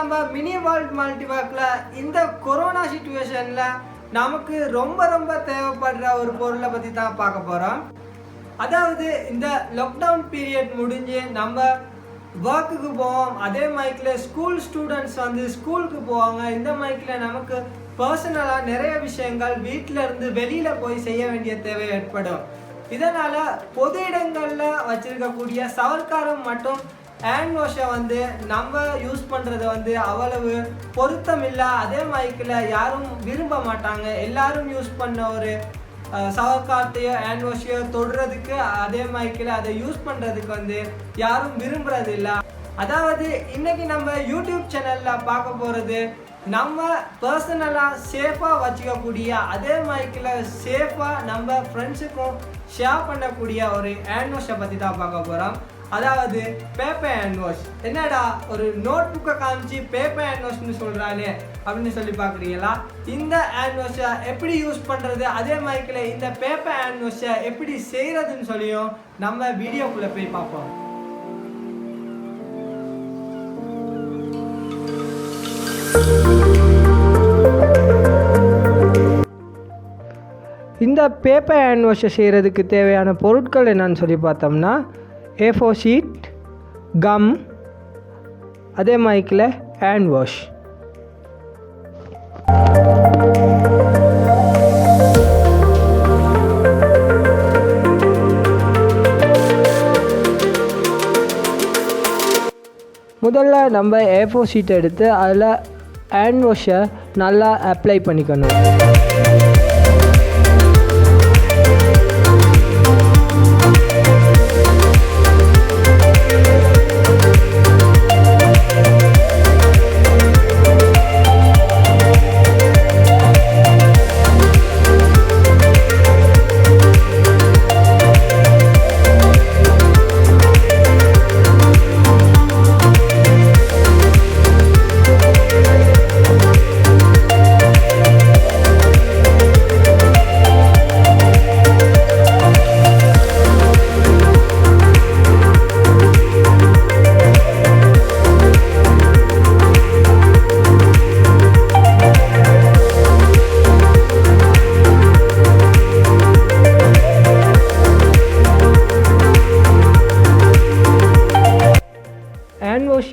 நம்ம mini world மல்டிவேர்க்ல இந்த corona சிச்சுவேஷன்ல நமக்கு ரொம்ப ரொம்ப தேவைப்படுற ஒரு பொருளை பற்றி தான் பார்க்க போகிறோம். அதாவது இந்த லாக்டவுன் பீரியட் முடிஞ்சு நம்ம ஒர்க்குக்கு போவோம், அதே மைக்கில் ஸ்கூல் ஸ்டூடெண்ட்ஸ் வந்து ஸ்கூலுக்கு போவாங்க. இந்த மைக்கில் நமக்கு பர்சனலாக நிறைய விஷயங்கள் வீட்டில் இருந்து வெளியில் போய் செய்ய வேண்டிய தேவை ஏற்படும். இதனால் பொது இடங்களில் வச்சுருக்கக்கூடிய சவர்க்காரம் மற்றும் ஹேண்ட் வாஷை வந்து நம்ம யூஸ் பண்ணுறது வந்து அவ்வளவு பொருத்தம் இல்லை. அதே மைக்கில் யாரும் விரும்ப மாட்டாங்க. எல்லாரும் யூஸ் பண்ண ஒரு சவர்க்காரத்தையோ ஹேண்ட் வாஷையோ தொடுறதுக்கு, அதே மைக்கில் அதை யூஸ் பண்ணுறதுக்கு வந்து யாரும் விரும்புறது இல்லை. அதாவது இன்னைக்கு நம்ம யூடியூப் சேனலில் பார்க்க போகிறது நம்ம பர்சனலாக சேஃபாக வச்சுக்கக்கூடிய, அதே மைக்கில் சேஃபாக நம்ம ஃப்ரெண்ட்ஸுக்கும் ஷேர் பண்ணக்கூடிய ஒரு ஹேண்ட் வாஷை பற்றி தான் பார்க்க போகிறோம். அதாவது பேப்பர் ஹேண்ட் வாஷ். என்னடா ஒரு நோட் புக்கை காமிச்சு பேப்பர் ஹேண்ட் வாஷ்னு சொல்கிறானே அப்படின்னு சொல்லி பார்க்குறீங்களா? இந்த ஹேண்ட் வாஷை எப்படி யூஸ் பண்ணுறது, அதே மாதிரில இந்த பேப்பர் ஹேண்ட் வாஷை எப்படி செய்கிறதுன்னு சொல்லியும் நம்ம வீடியோக்குள்ளே போய் பார்ப்போம். இந்த பேப்பர் ஹேண்ட் வாஷை செய்கிறதுக்கு தேவையான பொருட்கள் என்னன்னு சொல்லி பார்த்தோம்னா A4 ஷீட், கம், அதே மைக்கில் ஹேண்ட் வாஷ். முதல்ல நம்ம A4 ஷீட் எடுத்து அதில் ஹேண்ட் வாஷை நல்லா அப்ளை பண்ணிக்கணும்.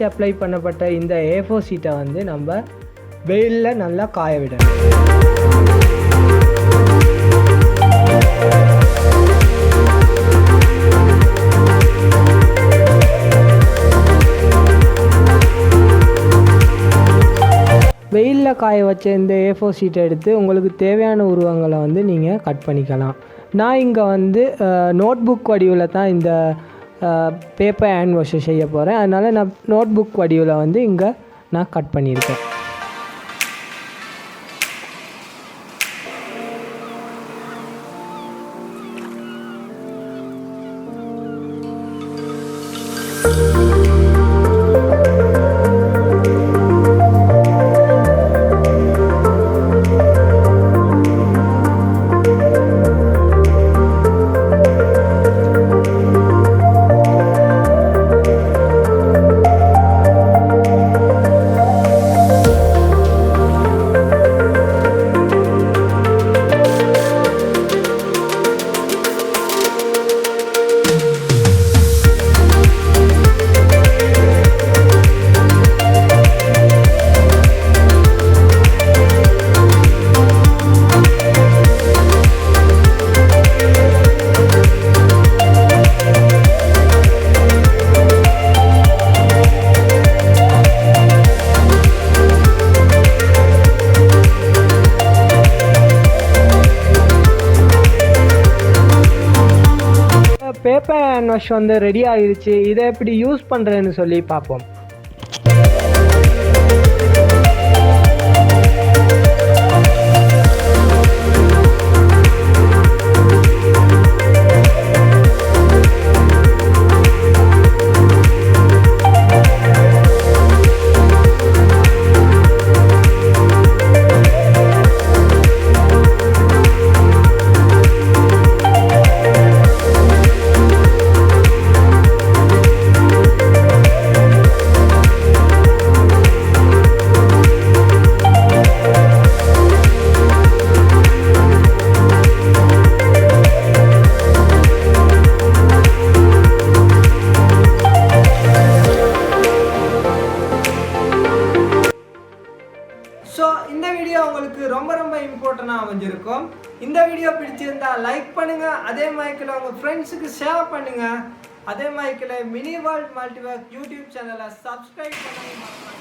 அப்ளை பண்ணப்பட்ட இந்த A4 ஷீட்டை வந்து நம்ம வெயிலில் நல்லா காய விடணும். வெயிலில் காய வச்ச இந்த A4 ஷீட்டை எடுத்து உங்களுக்கு தேவையான உருவங்களை வந்து நீங்கள் கட் பண்ணிக்கலாம். நான் இங்கே வந்து நோட் புக் வடிவில் தான் இந்த பேப்பர் ஹேண்ட் வாஷை செய்ய போகிறேன். அதனால் நான் நோட் புக் வடிவில் வந்து இங்கே நான் கட் பண்ணியிருக்கேன். பேப்பர் ஹேண்ட் வாஷ் வந்து ரெடி ஆகிடுச்சு. இதை எப்படி யூஸ் பண்ணுறேன்னு சொல்லி பார்ப்போம். இந்த வீடியோ பிடிச்சிருந்தா லைக் பண்ணுங்க, அதே மைக்கில் உங்கள் ஃப்ரெண்ட்ஸுக்கு ஷேர் பண்ணுங்க, அதே மைக்கில் மினி வேர்ல்ட் மல்டிவர்க் யூடியூப் சேனலை சப்ஸ்கிரைப் பண்ணுங்க.